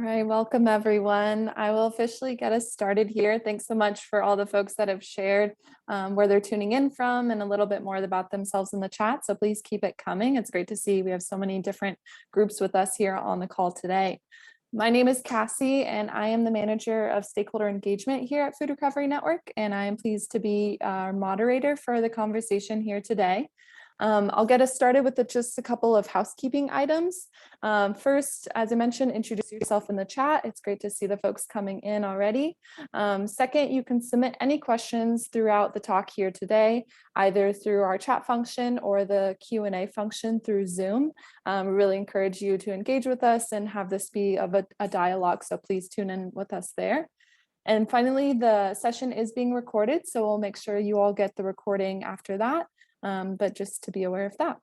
All right, welcome everyone. I will officially get us started here. Thanks so much for all the folks that have shared where they're tuning in from and a little bit more about themselves in the chat. So please keep it coming. It's great to see we have so many different groups with us here on the call today. My name is Cassie and I am the manager of stakeholder engagement here at Food Recovery Network, and I am pleased to be our moderator for the conversation here today. I'll get us started with just a couple of housekeeping items. First, as I mentioned, introduce yourself in the chat. It's great to see the folks coming in already. Second, you can submit any questions throughout the talk here today, either through our chat function or the Q&A function through Zoom. We really encourage you to engage with us and have this be of a dialogue, so please tune in with us there. And finally, the session is being recorded, so we'll make sure you all get the recording after that. But just to be aware of that.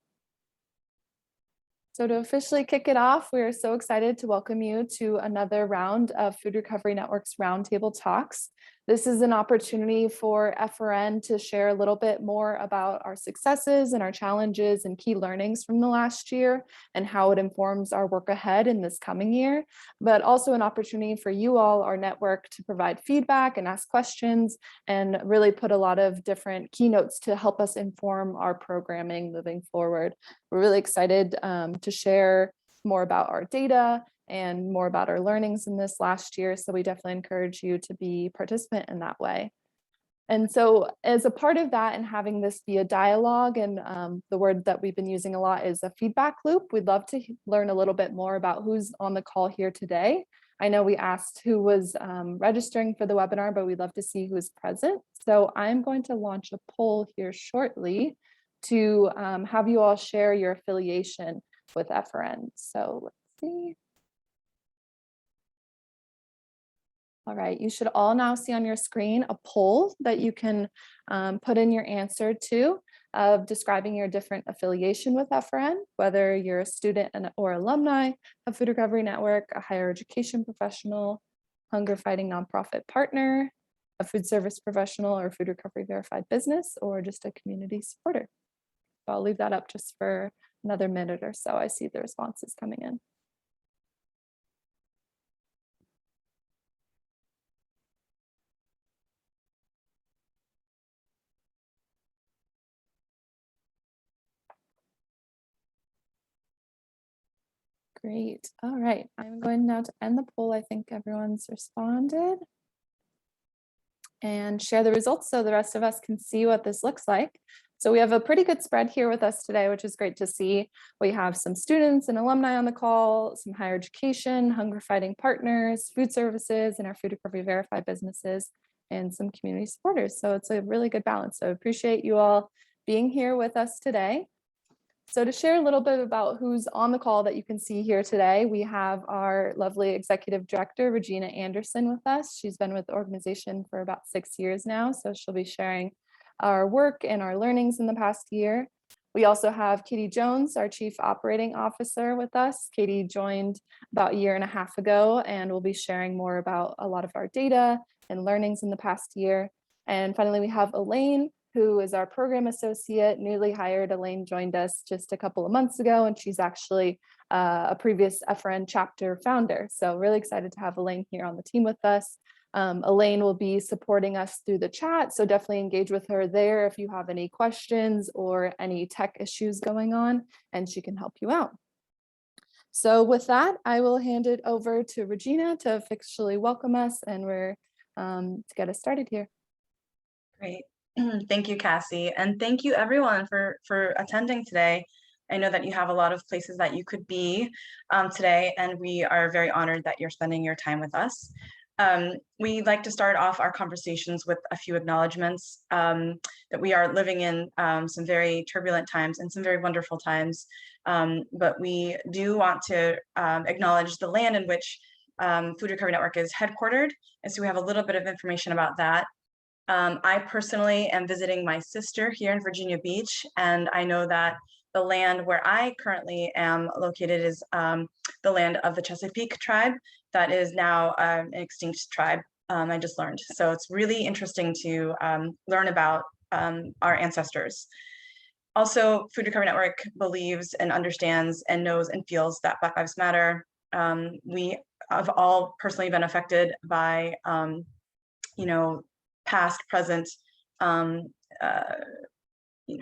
So to officially kick it off, we are so excited to welcome you to another round of Food Recovery Network's Roundtable Talks. This is an opportunity for FRN to share a little bit more about our successes and our challenges and key learnings from the last year and how it informs our work ahead in this coming year, but also an opportunity for you all, our network, to provide feedback and ask questions and really put a lot of different keynotes to help us inform our programming moving forward. We're really excited to share more about our data and more about our learnings in this last year. So we definitely encourage you to be a participant in that way. And so as a part of that and having this be a dialogue, and the word that we've been using a lot is a feedback loop, we'd love to learn a little bit more about who's on the call here today. I know we asked who was registering for the webinar, but we'd love to see who's present. So I'm going to launch a poll here shortly to have you all share your affiliation with FRN. So let's see. All right, you should all now see on your screen a poll that you can put in your answer to of describing your different affiliation with FRN, whether you're a student or alumni of Food Recovery Network, a higher education professional, hunger fighting nonprofit partner, a food service professional or food recovery verified business, or just a community supporter. So I'll leave that up just for another minute or so. I see the responses coming in. Great. All right. I'm going now to end the poll. I think everyone's responded. And share the results so the rest of us can see what this looks like. So we have a pretty good spread here with us today, which is great to see. We have some students and alumni on the call, some higher education, hunger fighting partners, food services, and our food recovery verified businesses, and some community supporters. So it's a really good balance. So I appreciate you all being here with us today. So to share a little bit about who's on the call that you can see here today, we have our lovely executive director, Regina Anderson, with us. She's been with the organization for about 6 years now, so she'll be sharing our work and our learnings in the past year. We also have Katie Jones, our Chief Operating Officer, with us. Katie joined about a year and a half ago and will be sharing more about a lot of our data and learnings in the past year. And finally, we have Elaine, who is our program associate, newly hired. Elaine joined us just a couple of months ago, and she's actually a previous FRN chapter founder. So really excited to have Elaine here on the team with us. Elaine will be supporting us through the chat, so definitely engage with her there if you have any questions or any tech issues going on, and she can help you out. So with that, I will hand it over to Regina to officially welcome us, and we're to get us started here. Great. Thank you, Cassie. And thank you everyone for attending today. I know that you have a lot of places that you could be today, and we are very honored that you're spending your time with us. We'd like to start off our conversations with a few acknowledgements that we are living in some very turbulent times and some very wonderful times. But we do want to acknowledge the land in which Food Recovery Network is headquartered. And so we have a little bit of information about that. I personally am visiting my sister here in Virginia Beach, and I know that the land where I currently am located is the land of the Chesapeake tribe that is now an extinct tribe, I just learned. So it's really interesting to learn about our ancestors. Also, Food Recovery Network believes and understands and knows and feels that Black Lives Matter, We have all personally been affected by, past, present,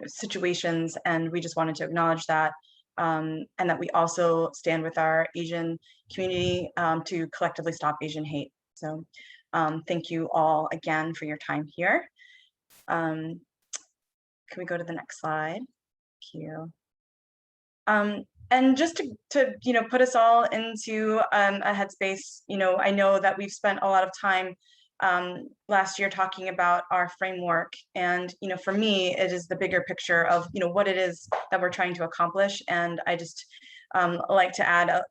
situations, and we just wanted to acknowledge that, and that we also stand with our Asian community to collectively stop Asian hate. So thank you all again for your time here. Can we go to the next slide? Thank you. And just to put us all into a headspace, I know that we've spent a lot of time last year talking about our framework, and for me it is the bigger picture of what it is that we're trying to accomplish. And I just like to add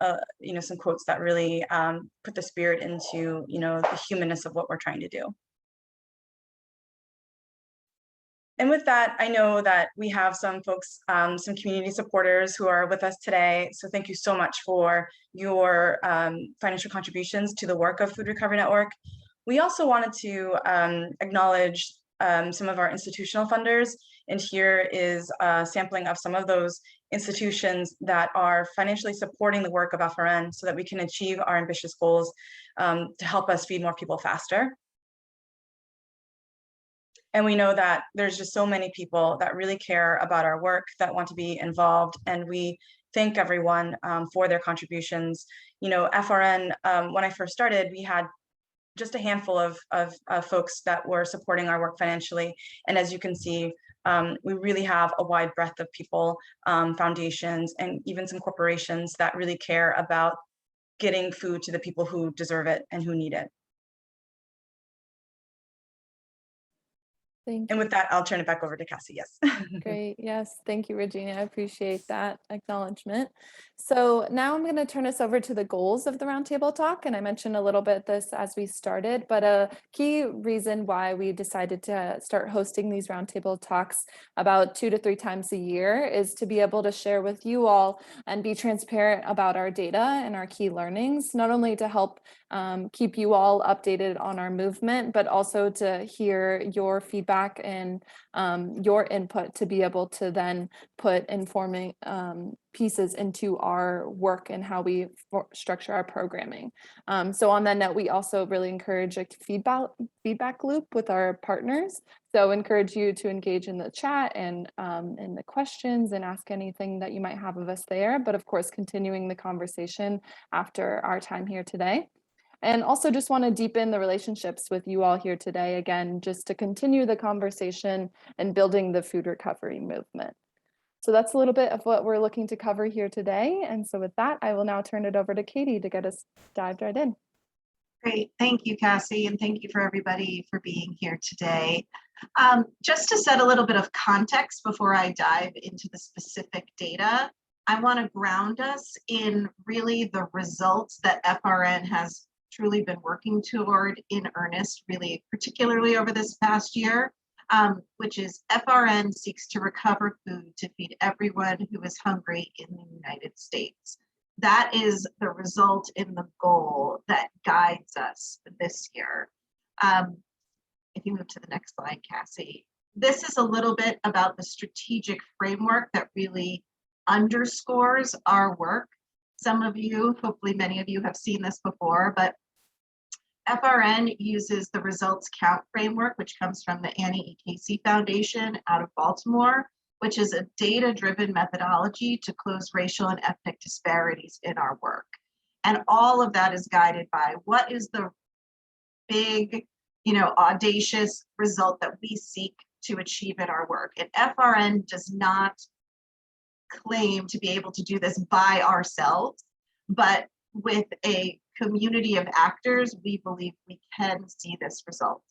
some quotes that really put the spirit into the humanness of what we're trying to do. And with that, I know that we have some folks, some community supporters who are with us today. So thank you so much for your financial contributions to the work of Food Recovery Network. We also wanted to acknowledge some of our institutional funders. And here is a sampling of some of those institutions that are financially supporting the work of FRN so that we can achieve our ambitious goals to help us feed more people faster. And we know that there's just so many people that really care about our work, that want to be involved, and we thank everyone for their contributions. FRN, when I first started, we had just a handful of folks that were supporting our work financially. And as you can see, we really have a wide breadth of people, foundations, and even some corporations that really care about getting food to the people who deserve it and who need it. Thank you. And with that, I'll turn it back over to Cassie. Yes. Great. Yes. Thank you, Regina. I appreciate that acknowledgement. So now I'm going to turn us over to the goals of the Roundtable talk. And I mentioned a little bit this as we started, but a key reason why we decided to start hosting these Roundtable talks about 2 to 3 times a year is to be able to share with you all and be transparent about our data and our key learnings, not only to help keep you all updated on our movement, but also to hear your feedback and your input to be able to then put informing pieces into our work and how we structure our programming. So on that note, we also really encourage a feedback loop with our partners. So encourage you to engage in the chat and in the questions and ask anything that you might have of us there, but of course, continuing the conversation after our time here today. And also just want to deepen the relationships with you all here today, again, just to continue the conversation and building the food recovery movement. So that's a little bit of what we're looking to cover here today. And so with that, I will now turn it over to Katie to get us dived right in. Great. Thank you, Cassie, and thank you for everybody for being here today. Just to set a little bit of context before I dive into the specific data, I want to ground us in really the results that FRN has truly been working toward in earnest, really particularly over this past year, which is FRN seeks to recover food to feed everyone who is hungry in the United States. That is the result in the goal that guides us this year. If you move to the next slide, Cassie. This is a little bit about the strategic framework that really underscores our work. Some of you, hopefully many of you have seen this before, but FRN uses the results count framework, which comes from the Annie E. Casey Foundation out of Baltimore, which is a data-driven methodology to close racial and ethnic disparities in our work. And all of that is guided by what is the big, audacious result that we seek to achieve in our work. And FRN does not claim to be able to do this by ourselves, but with a community of actors, we believe we can see this result.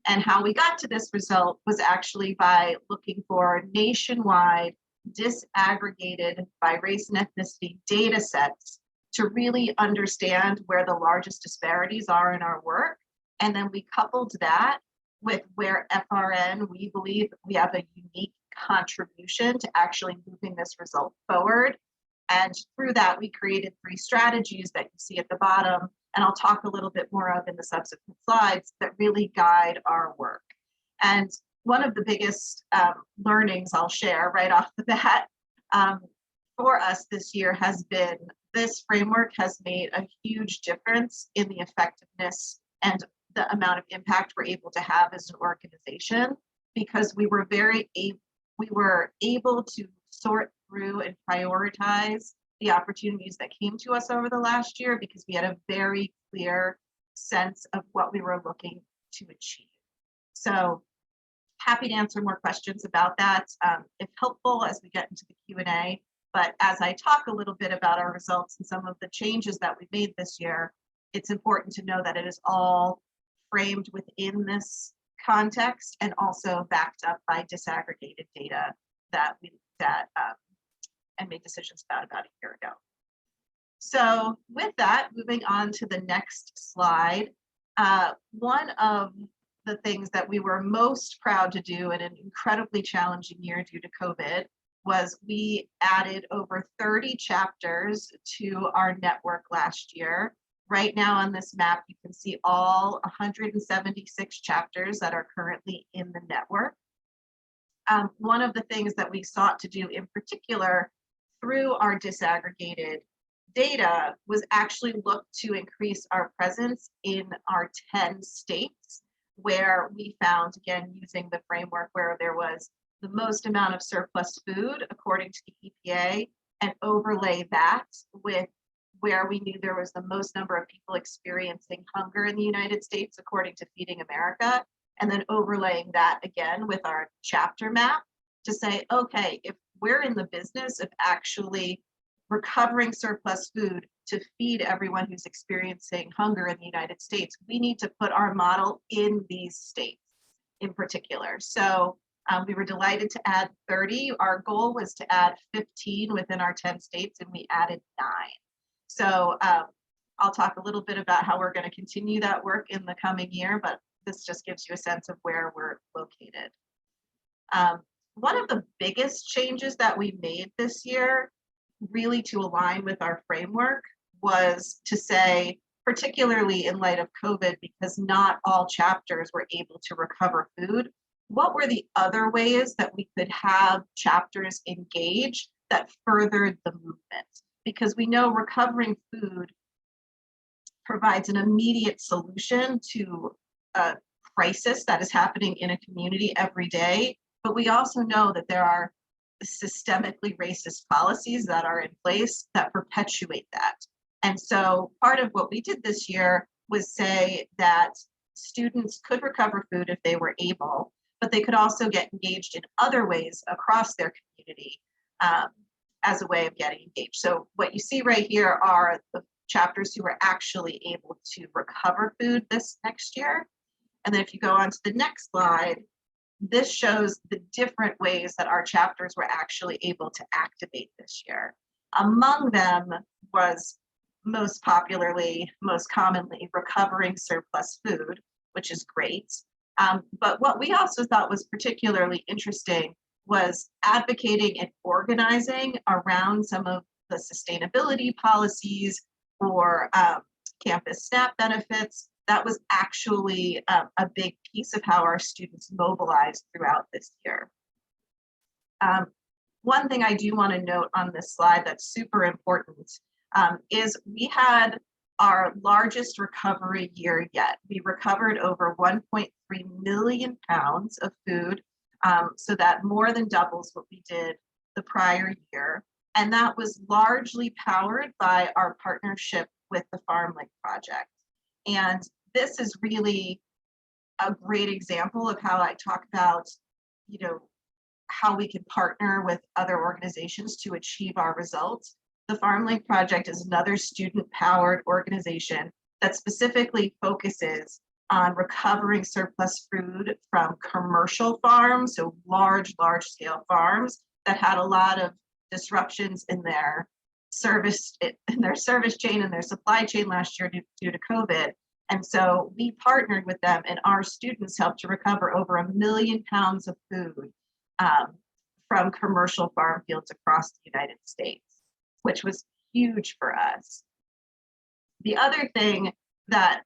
And how we got to this result was actually by looking for nationwide, disaggregated by race and ethnicity data sets to really understand where the largest disparities are in our work. And then we coupled that with where FRN, we believe we have a unique contribution to actually moving this result forward. And through that, we created 3 strategies that you see at the bottom, and I'll talk a little bit more of in the subsequent slides, that really guide our work. And one of the biggest learnings I'll share right off the bat for us this year has been this framework has made a huge difference in the effectiveness and the amount of impact we're able to have as an organization, because we were able to sort through and prioritize the opportunities that came to us over the last year, because we had a very clear sense of what we were looking to achieve. So happy to answer more questions about that if helpful as we get into the Q&A. But as I talk a little bit about our results and some of the changes that we made this year, it's important to know that it is all framed within this context and also backed up by disaggregated data that we looked at and made decisions about a year ago. So with that, moving on to the next slide, one of the things that we were most proud to do in an incredibly challenging year due to COVID was we added over 30 chapters to our network last year. Right now on this map, you can see all 176 chapters that are currently in the network. One of the things that we sought to do in particular through our disaggregated data was actually look to increase our presence in our 10 states where we found, again, using the framework where there was the most amount of surplus food according to the EPA, and overlay that with where we knew there was the most number of people experiencing hunger in the United States according to Feeding America, and then overlaying that again with our chapter map to say, okay, if we're in the business of actually recovering surplus food to feed everyone who's experiencing hunger in the United States, we need to put our model in these states in particular. So we were delighted to add 30. Our goal was to add 15 within our 10 states, and we added 9. So I'll talk a little bit about how we're going to continue that work in the coming year, but this just gives you a sense of where we're located. One of the biggest changes that we made this year, really to align with our framework, was to say, particularly in light of COVID, because not all chapters were able to recover food, what were the other ways that we could have chapters engage that furthered the movement? Because we know recovering food provides an immediate solution to a crisis that is happening in a community every day. But we also know that there are systemically racist policies that are in place that perpetuate that. And so part of what we did this year was say that students could recover food if they were able, but they could also get engaged in other ways across their community as a way of getting engaged. So what you see right here are the chapters who were actually able to recover food this next year. And then if you go on to the next slide, this shows the different ways that our chapters were actually able to activate this year. Among them was most commonly recovering surplus food, which is great. But what we also thought was particularly interesting was advocating and organizing around some of the sustainability policies or campus SNAP benefits. That was actually a big piece of how our students mobilized throughout this year. One thing I do want to note on this slide that's super important is we had our largest recovery year yet. We recovered over 1.3 million pounds of food, so that more than doubles what we did the prior year. And that was largely powered by our partnership with the Farmland Project. And this is really a great example of how I talk about, how we can partner with other organizations to achieve our results. The Farmland Project is another student-powered organization that specifically focuses on recovering surplus food from commercial farms, so large-scale farms that had a lot of disruptions in their service chain and their supply chain last year due to COVID. And so we partnered with them, and our students helped to recover over 1 million pounds of food from commercial farm fields across the United States, which was huge for us. The other thing that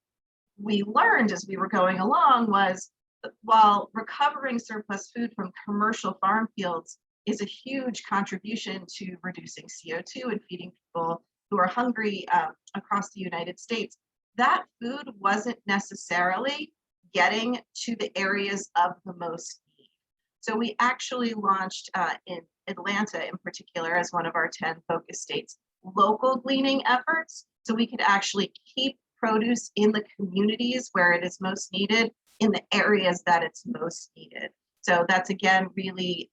we learned as we were going along was that while recovering surplus food from commercial farm fields is a huge contribution to reducing CO2 and feeding people who are hungry across the United States, that food wasn't necessarily getting to the areas of the most need. So we actually launched in Atlanta in particular as one of our 10 focus states, local gleaning efforts. So we could actually keep produce in the communities where it is most needed in the areas that it's most needed. So that's again, really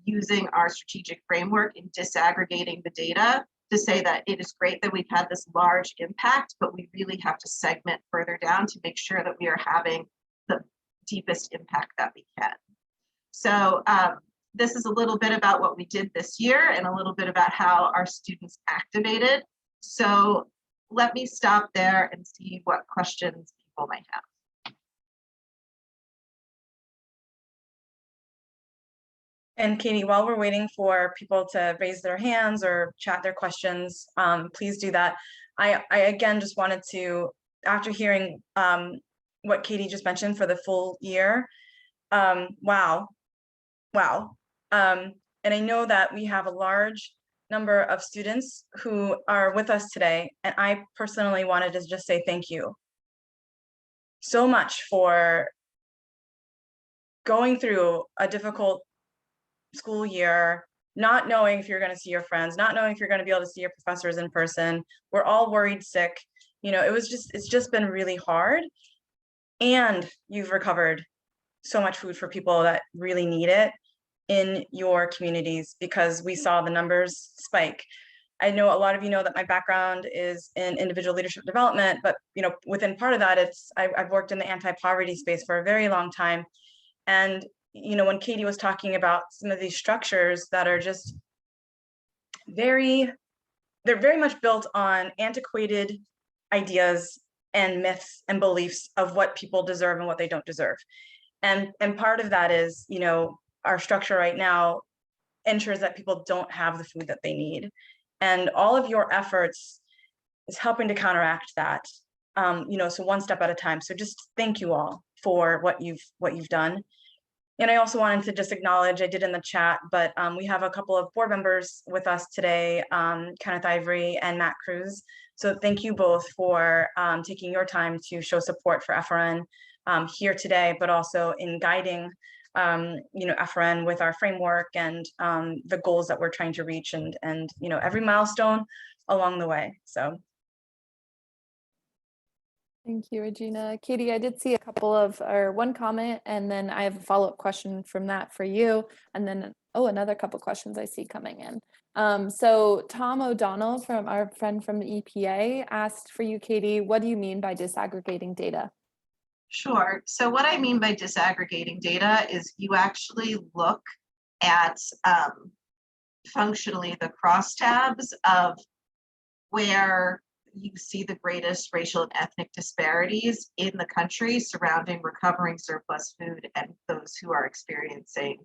using our strategic framework in disaggregating the data to say that it is great that we've had this large impact, but we really have to segment further down to make sure that we are having the deepest impact that we can. So this is a little bit about what we did this year and a little bit about how our students activated. So let me stop there and see what questions people might have. And Katie, while we're waiting for people to raise their hands or chat their questions, please do that. I again just wanted to, after hearing what Katie just mentioned for the full year, wow. And I know that we have a large number of students who are with us today, and I personally wanted to just say thank you so much for going through a difficult school year, not knowing if you're going to see your friends, not knowing if you're going to be able to see your professors in person. We're all worried sick. You know, it's just been really hard. And you've recovered so much food for people that really need it in your communities, because we saw the numbers spike. I know a lot of you know that my background is in individual leadership development, but you know, within part of that, I've worked in the anti-poverty space for a very long time. And you know, when Katie was talking about some of these structures that are just they're very much built on antiquated ideas and myths and beliefs of what people deserve and what they don't deserve. And part of that is, you know, our structure right now ensures that people don't have the food that they need. And all of your efforts is helping to counteract that, you know, so one step at a time. So just thank you all for what you've done. And I also wanted to just acknowledge, I did in the chat, but we have a couple of board members with us today, Kenneth Ivory and Matt Cruz. So thank you both for taking your time to show support for FRN here today, but also in guiding you know, FRN with our framework and the goals that we're trying to reach, and you know, every milestone along the way. So Thank you, Regina. Katie, I did see a couple of, or one comment, and then I have a follow-up question from that for you. And then, oh, another couple questions I see coming in. So Tom O'Donnell, from our friend from the EPA, asked for you, Katie, what do you mean by disaggregating data? Sure. So what I mean by disaggregating data is you actually look at functionally the crosstabs of where you see the greatest racial and ethnic disparities in the country surrounding recovering surplus food and those who are experiencing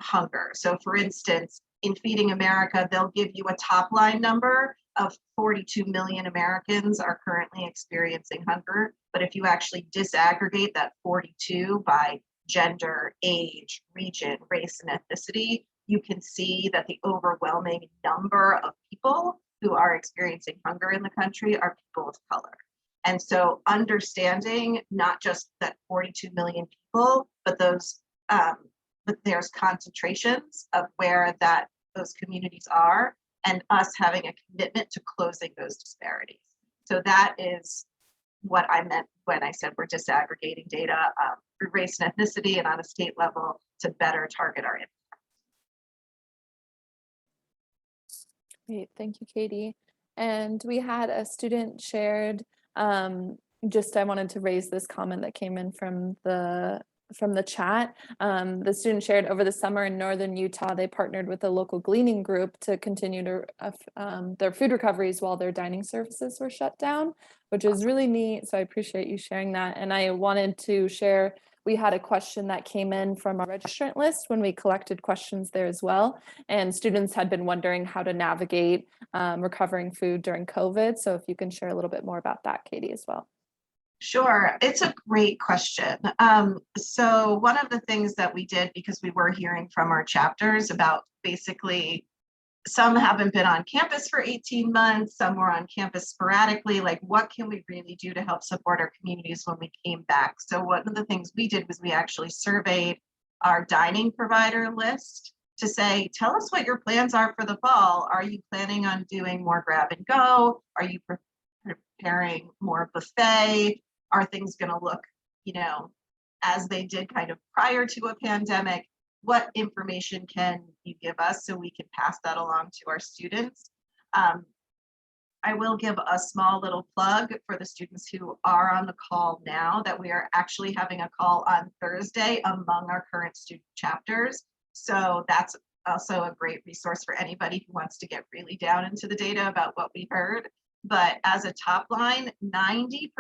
hunger. So for instance, in Feeding America, they'll give you a top line number of 42 million Americans are currently experiencing hunger. But if you actually disaggregate that 42 by gender, age, region, race, and ethnicity, you can see that the overwhelming number of people who are experiencing hunger in the country are people of color. And so understanding not just that 42 million people, but those, but there's concentrations of where those communities are, and us having a commitment to closing those disparities. So that is what I meant when I said we're disaggregating data through race and ethnicity and on a state level to better target our impact. Great, thank you, Katie. And we had a student shared, I wanted to raise this comment that came in from the chat. The student shared, over the summer in northern Utah, they partnered with a local gleaning group to continue to their food recoveries while their dining services were shut down, which is really neat. So I appreciate you sharing that. And I wanted to share, we had a question that came in from our registrant list when we collected questions there as well. And students had been wondering how to navigate recovering food during COVID. So if you can share a little bit more about that, Katie, as well. Sure, it's a great question. So one of the things that we did, because we were hearing from our chapters about basically some haven't been on campus for 18 months, some were on campus sporadically. Like, what can we really do to help support our communities when we came back? So one of the things we did was we actually surveyed our dining provider list to say, tell us what your plans are for the fall. Are you planning on doing more grab and go? Are you preparing more buffet? Are things going to look, as they did kind of prior to a pandemic? What information can you give us so we can pass that along to our students? I will give a small little plug for the students who are on the call now that we are actually having a call on Thursday among our current student chapters. So that's also a great resource for anybody who wants to get really down into the data about what we heard. But as a top line, 90%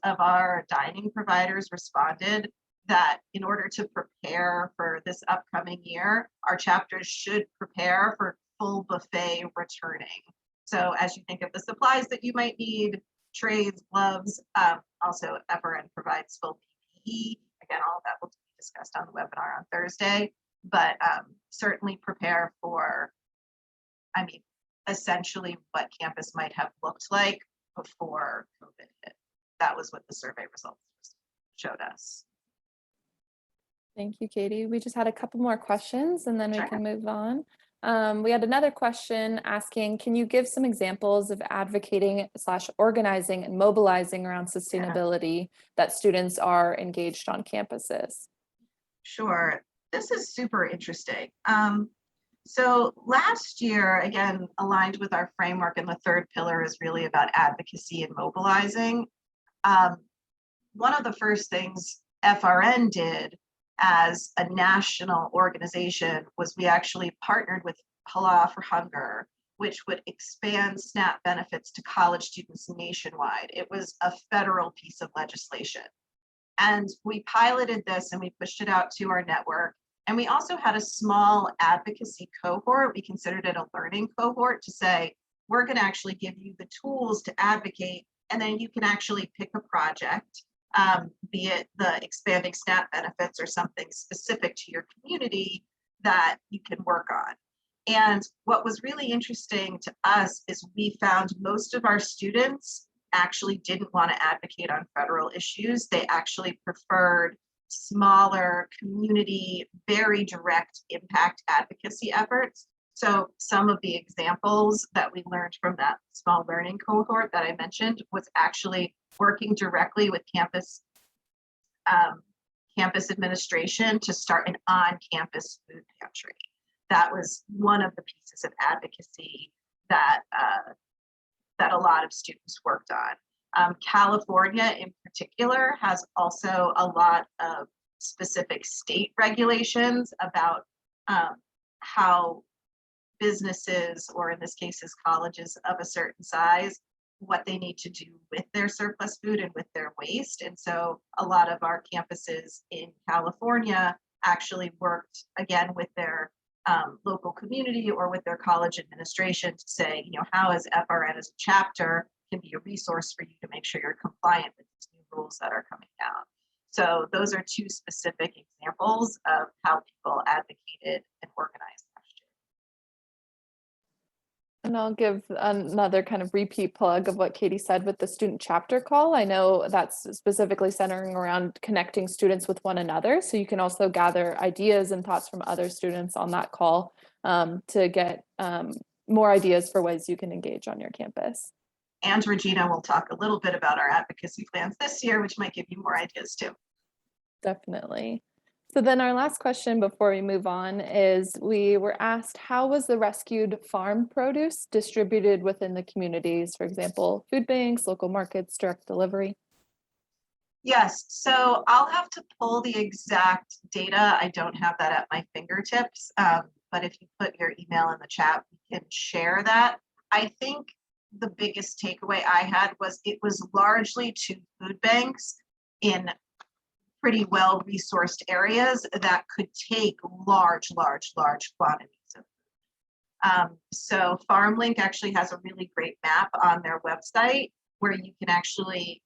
of our dining providers responded that in order to prepare for this upcoming year, our chapters should prepare for full buffet returning. So as you think of the supplies that you might need, trays, gloves, also FRN provides full PPE. Again, all of that will be discussed on the webinar on Thursday, but certainly prepare for, essentially what campus might have looked like before COVID hit. That was what the survey results showed us. Thank you, Katie. We just had a couple more questions and then we Sure. can move on. We had another question asking, can you give some examples of advocating / organizing and mobilizing around sustainability that students are engaged on campuses? Sure. This is super interesting. So last year, again, aligned with our framework, and the third pillar is really about advocacy and mobilizing. One of the first things FRN did as a national organization was we actually partnered with Halal for Hunger, which would expand SNAP benefits to college students nationwide. It was a federal piece of legislation. And we piloted this and we pushed it out to our network. And we also had a small advocacy cohort. We considered it a learning cohort to say, we're going to actually give you the tools to advocate, and then you can actually pick a project, be it the expanding SNAP benefits or something specific to your community that you can work on. And what was really interesting to us is we found most of our students actually didn't want to advocate on federal issues. They actually preferred smaller community, very direct impact advocacy efforts. So some of the examples that we learned from that small learning cohort that I mentioned was actually working directly with campus administration to start an on-campus food pantry. That was one of the pieces of advocacy that a lot of students worked on. California in particular has also a lot of specific state regulations about how businesses, or in this case is colleges of a certain size, what they need to do with their surplus food and with their waste. And so a lot of our campuses in California actually worked again with their local community or with their college administration to say, how is FRN as a chapter can be a resource for you to make sure you're compliant with these new rules that are coming down. So those are two specific examples of how people advocated and organized last year. And I'll give another kind of repeat plug of what Katie said with the student chapter call. I know that's specifically centering around connecting students with one another. So you can also gather ideas and thoughts from other students on that call to get more ideas for ways you can engage on your campus. And Regina will talk a little bit about our advocacy plans this year, which might give you more ideas too. Definitely. So then our last question before we move on is, we were asked, how was the rescued farm produce distributed within the communities? For example, food banks, local markets, direct delivery? Yes, so I'll have to pull the exact data. I don't have that at my fingertips, but if you put your email in the chat, we can share that. I think the biggest takeaway I had was it was largely to food banks in pretty well-resourced areas that could take large quantities of food. So FarmLink actually has a really great map on their website where you can actually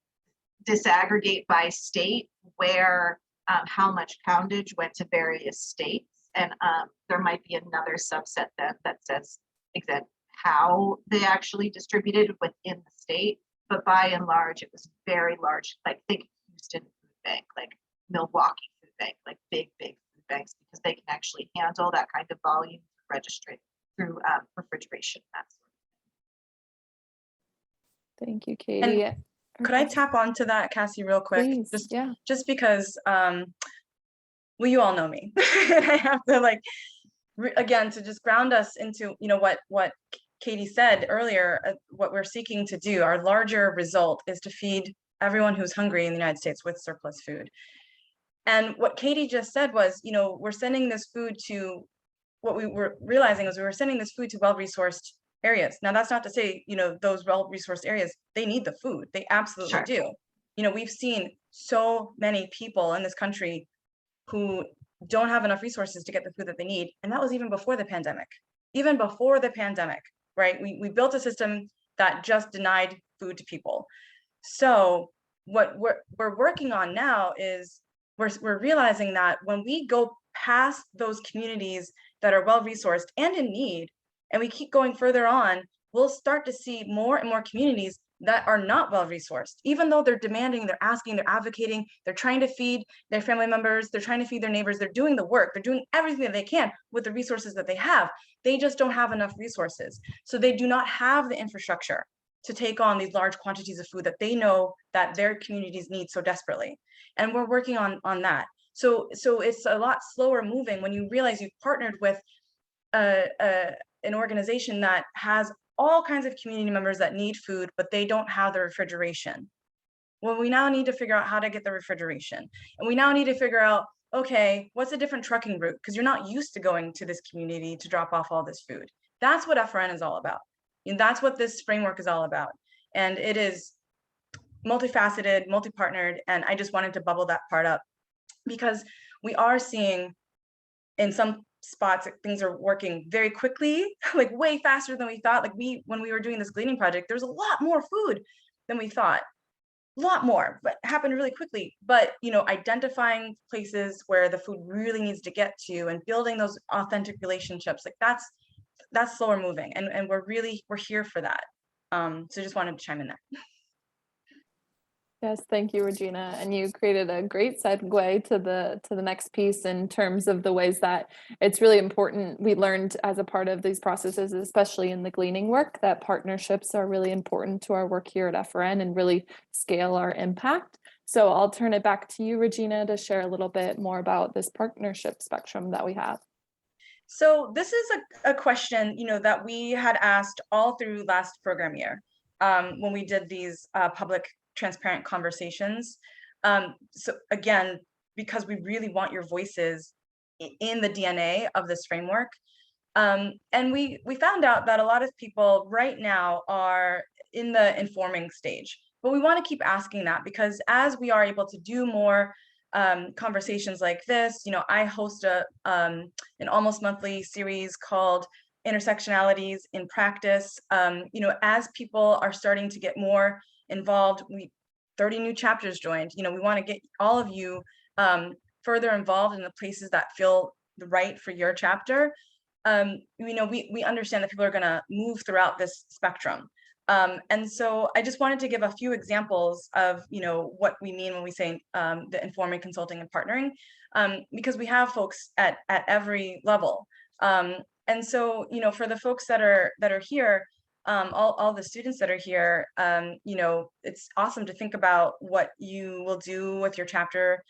disaggregate by state where how much poundage went to various states. And there might be another subset then that says exact how they actually distributed within the state, but by and large, it was very large, like think Houston Food Bank, like Milwaukee Food Bank, like big food banks, because they can actually handle that kind of volume registering through refrigeration, that sort of Thank you, Katie. And could I tap onto that, Cassie, real quick? Please, yeah. Just because, well, you all know me. And I have to like, again, to just ground us into, you know, what Katie said earlier, what we're seeking to do, our larger result is to feed everyone who's hungry in the United States with surplus food. And what Katie just said was, you know, we're sending this food to, what we were realizing was we were sending this food to well-resourced areas. Now, that's not to say, you know, those well-resourced areas, they need the food. They absolutely Sure. do. You know, we've seen so many people in this country who don't have enough resources to get the food that they need. And that was even before the pandemic. Even before the pandemic, right? We built a system that just denied food to people. So what we're working on now is we're realizing that when we go past those communities that are well-resourced and in need, and we keep going further on, we'll start to see more and more communities that are not well-resourced, even though they're demanding, they're asking, they're advocating, they're trying to feed their family members, they're trying to feed their neighbors, they're doing the work, they're doing everything that they can with the resources that they have. They just don't have enough resources. So they do not have the infrastructure to take on these large quantities of food that they know that their communities need so desperately. And we're working on that. So it's a lot slower moving when you realize you've partnered with an organization that has all kinds of community members that need food, but they don't have the refrigeration. Well, we now need to figure out how to get the refrigeration. And we now need to figure out, okay, what's a different trucking route? Because you're not used to going to this community to drop off all this food. That's what FRN is all about. And that's what this framework is all about. And it is multifaceted, multi-partnered, and I just wanted to bubble that part up because we are seeing in some spots things are working very quickly, like way faster than we thought. Like when we were doing this gleaning project, there's a lot more food than we thought, a lot more, but it happened really quickly. But you know, identifying places where the food really needs to get to and building those authentic relationships, like that's slower moving, and we're here for that. So just wanted to chime in there. Yes, thank you, Regina. And you created a great segue to the next piece in terms of the ways that it's really important. We learned as a part of these processes, especially in the gleaning work, that partnerships are really important to our work here at FRN and really scale our impact. So I'll turn it back to you, Regina, to share a little bit more about this partnership spectrum that we have. So this is a question, you know, that we had asked all through last program year when we did these public transparent conversations. So again, because we really want your voices in the DNA of this framework. And we found out that a lot of people right now are in the informing stage, but we want to keep asking that because as we are able to do more conversations like this, you know, I host an almost monthly series called Intersectionalities in Practice. You know, as people are starting to get more involved, 30 new chapters joined. You know, we want to get all of you further involved in the places that feel right for your chapter. You know, we understand that people are going to move throughout this spectrum. And so I just wanted to give a few examples of, you know, what we mean when we say the informing, consulting, and partnering, because we have folks at every level. And so, you know, for the folks that are here, all the students that are here, you know, it's awesome to think about what you will do with your chapter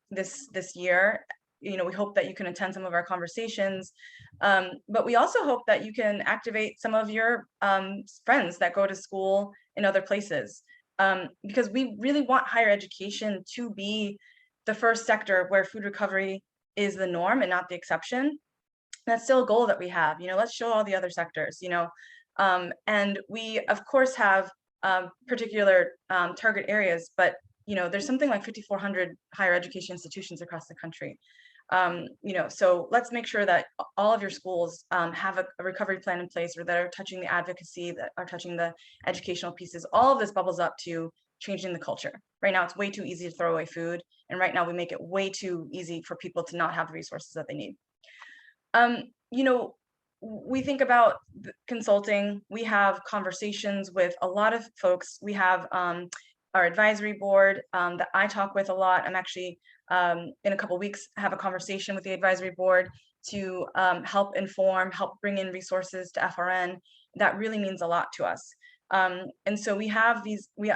this year. You know, we hope that you can attend some of our conversations, but we also hope that you can activate some of your friends that go to school in other places, because we really want higher education to be the first sector where food recovery is the norm and not the exception. That's still a goal that we have. You know, let's show all the other sectors, you know, and we of course have particular target areas, but you know, there's something like 5,400 higher education institutions across the country. You know, so let's make sure that all of your schools have a recovery plan in place, or that are touching the advocacy, that are touching the educational pieces. All of this bubbles up to changing the culture. Right now, it's way too easy to throw away food. And right now we make it way too easy for people to not have the resources that they need. You know, we think about consulting. We have conversations with a lot of folks. We have our advisory board that I talk with a lot. I'm actually in a couple of weeks have a conversation with the advisory board to help inform, help bring in resources to FRN. That really means a lot to us. And so we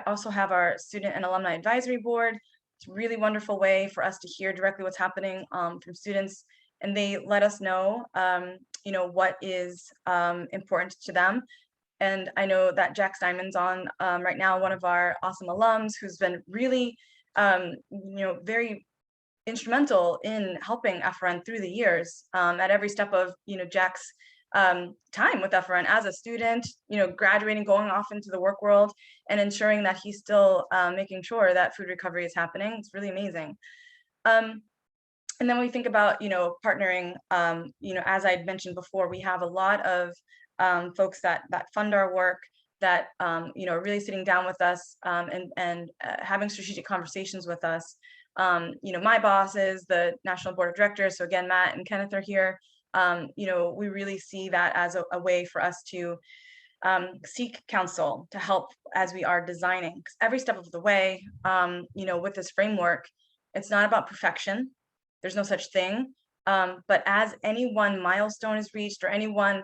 also have our student and alumni advisory board. It's a really wonderful way for us to hear directly what's happening from students, and they let us know, what is important to them. And I know that Jack Steinman's on right now, one of our awesome alums who's been really, very instrumental in helping FRN through the years at every step of, Jack's time with FRN as a student, graduating, going off into the work world, and ensuring that he's still making sure that food recovery is happening. It's really amazing. And then we think about, partnering, as I'd mentioned before, we have a lot of folks that fund our work, that, really sitting down with us and having strategic conversations with us. My bosses, the National Board of Directors, so again, Matt and Kenneth are here. We really see that as a way for us to seek counsel to help as we are designing. 'Cause every step of the way, with this framework, it's not about perfection. There's no such thing. But as any one milestone is reached, or any one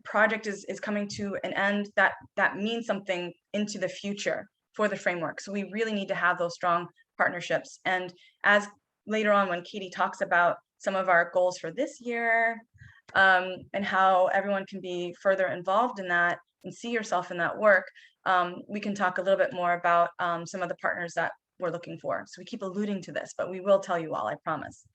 project is coming to an end, that means something into the future for the framework. So we really need to have those strong partnerships. And as later on, when Katie talks about some of our goals for this year, and how everyone can be further involved in that and see yourself in that work, we can talk a little bit more about some of the partners that we're looking for. So we keep alluding to this, but we will tell you all, I promise.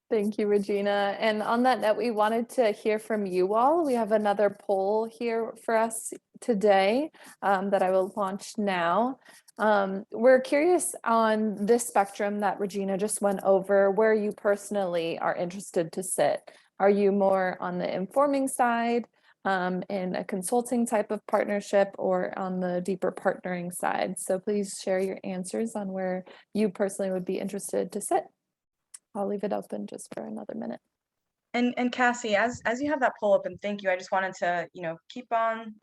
Thank you, Regina. And on that note, we wanted to hear from you all. We have another poll here for us today that I will launch now. We're curious on this spectrum that Regina just went over, where you personally are interested to sit. Are you more on the informing side, in a consulting type of partnership, or on the deeper partnering side? So please share your answers on where you personally would be interested to sit. I'll leave it open just for another minute. And Cassie, as you have that poll open, thank you. I just wanted to, keep on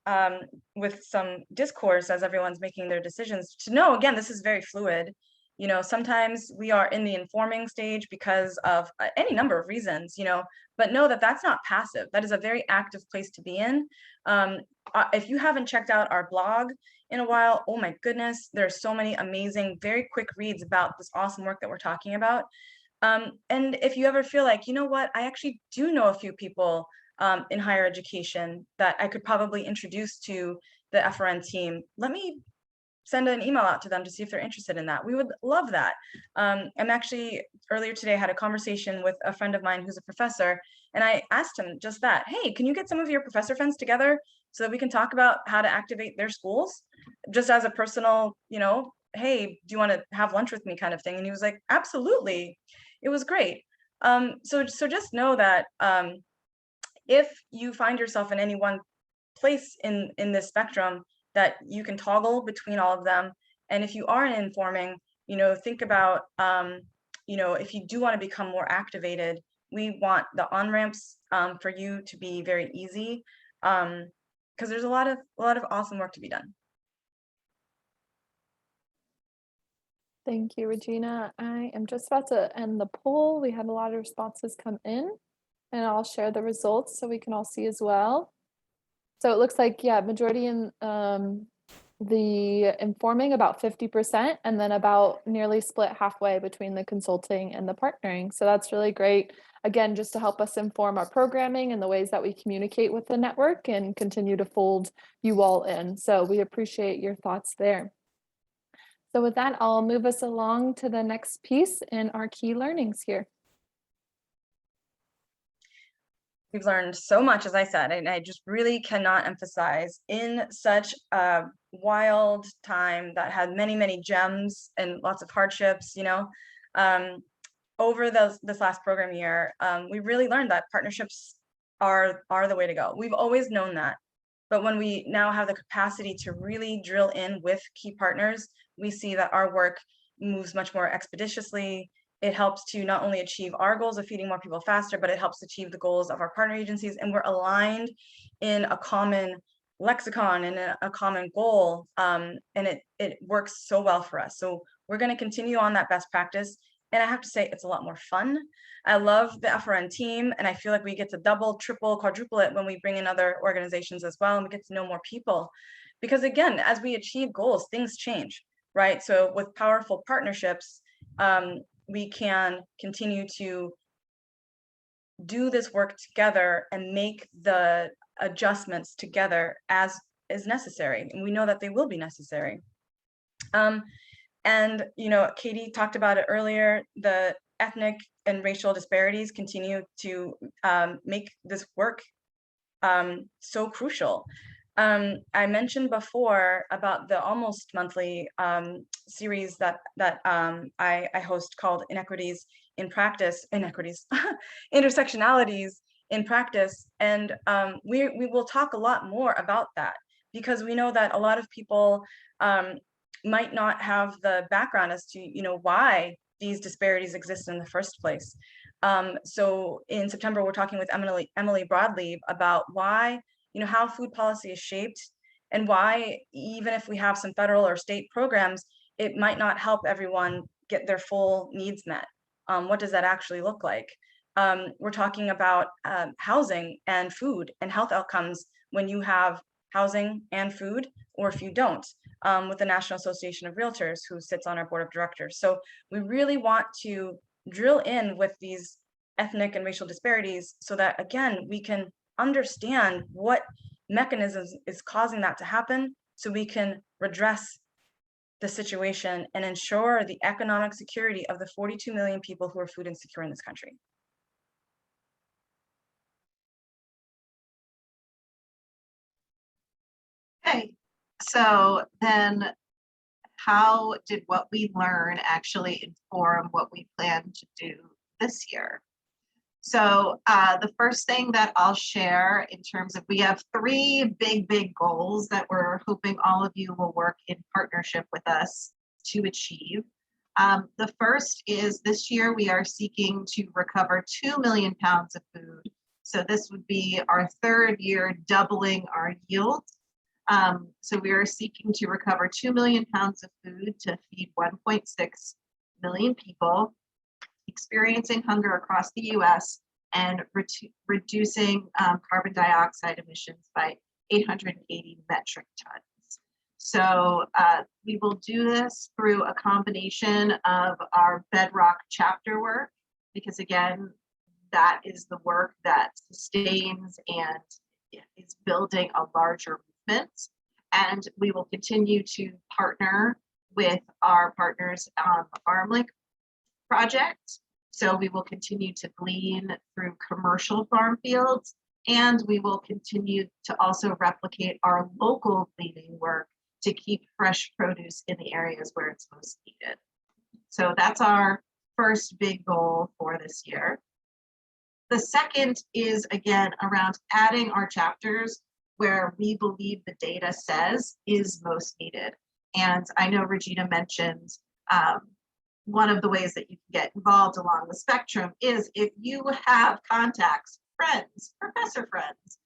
with some discourse as everyone's making their decisions, to know, again, this is very fluid. Sometimes we are in the informing stage because of any number of reasons, but know that that's not passive. That is a very active place to be in. If you haven't checked out our blog in a while, oh my goodness, there's so many amazing, very quick reads about this awesome work that we're talking about. And if you ever feel like, you know what, I actually do know a few people in higher education that I could probably introduce to the FRN team, let me send an email out to them to see if they're interested in that. We would love that. I'm actually, earlier today, had a conversation with a friend of mine who's a professor, and I asked him just that, hey, can you get some of your professor friends together so that we can talk about how to activate their schools, just as a personal, hey, do you want to have lunch with me kind of thing? And he was like, absolutely. It was great. So just know that if you find yourself in any one place in this spectrum, that you can toggle between all of them. And if you are in informing, think about, if you do want to become more activated, we want the on-ramps for you to be very easy, because there's a lot of awesome work to be done. Thank you, Regina. I am just about to end the poll. We had a lot of responses come in, and I'll share the results so we can all see as well. So it looks like, yeah, majority in the informing, about 50%, and then about nearly split halfway between the consulting and the partnering. So that's really great. Again, just to help us inform our programming and the ways that we communicate with the network and continue to fold you all in. So we appreciate your thoughts there. So with that, I'll move us along to the next piece in our key learnings here. We've learned so much, as I said, and I just really cannot emphasize, in such a wild time that had many, many gems and lots of hardships, over this last program year, we really learned that partnerships are the way to go. We've always known that. But when we now have the capacity to really drill in with key partners, we see that our work moves much more expeditiously. It helps to not only achieve our goals of feeding more people faster, but it helps achieve the goals of our partner agencies. And we're aligned in a common lexicon and a common goal. And it works so well for us. So we're going to continue on that best practice. And I have to say, it's a lot more fun. I love the FRN team, and I feel like we get to double, triple, quadruple it when we bring in other organizations as well, and we get to know more people. Because again, as we achieve goals, things change, right? So with powerful partnerships, we can continue to do this work together and make the adjustments together as is necessary. And we know that they will be necessary. And, you know, Katie talked about it earlier, the ethnic and racial disparities continue to make this work so crucial. I mentioned before about the almost monthly series that I host called Inequities in Practice, Intersectionalities in Practice. And we will talk a lot more about that, because we know that a lot of people might not have the background as to, you know, why these disparities exist in the first place. So in September, we're talking with Emily Broadleib about why, you know, how food policy is shaped, and why, even if we have some federal or state programs, it might not help everyone get their full needs met. What does that actually look like? We're talking about housing and food and health outcomes when you have housing and food, or if you don't, with the National Association of Realtors, who sits on our board of directors. So we really want to drill in with these ethnic and racial disparities so that, again, we can understand what mechanisms is causing that to happen, so we can redress the situation and ensure the economic security of the 42 million people who are food insecure in this country. Okay, so then how did what we learn actually inform what we plan to do this year? So the first thing that I'll share in terms of, we have three big goals that we're hoping all of you will work in partnership with us to achieve. The first is, this year we are seeking to recover 2 million pounds of food. So this would be our third year doubling our yield. So we are seeking to recover 2 million pounds of food to feed 1.6 million people experiencing hunger across the US, and reducing carbon dioxide emissions by 880 metric tons. So we will do this through a combination of our bedrock chapter work, because again, that is the work that sustains and is building a larger movement. And we will continue to partner with our partners on the Farmland Project. So we will continue to glean through commercial farm fields, and we will continue to also replicate our local gleaning work to keep fresh produce in the areas where it's most needed. So that's our first big goal for this year. The second is, again, around adding our chapters where we believe the data says is most needed. And I know Regina mentioned one of the ways that you can get involved along the spectrum is if you have contacts, friends, professor friends,